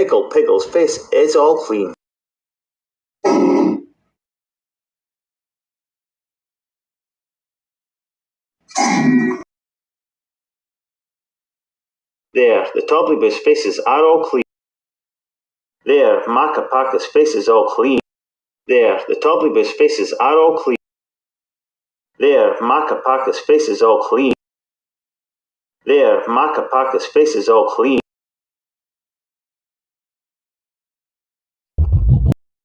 Pickle Pickle's face is all clean. There, the Tobblybu's faces are all clean. There, Macapaca's face is all clean. There, the Tobblybu's faces are all clean. There, Macapaca's face is all clean. There, Macapaca's face is all clean.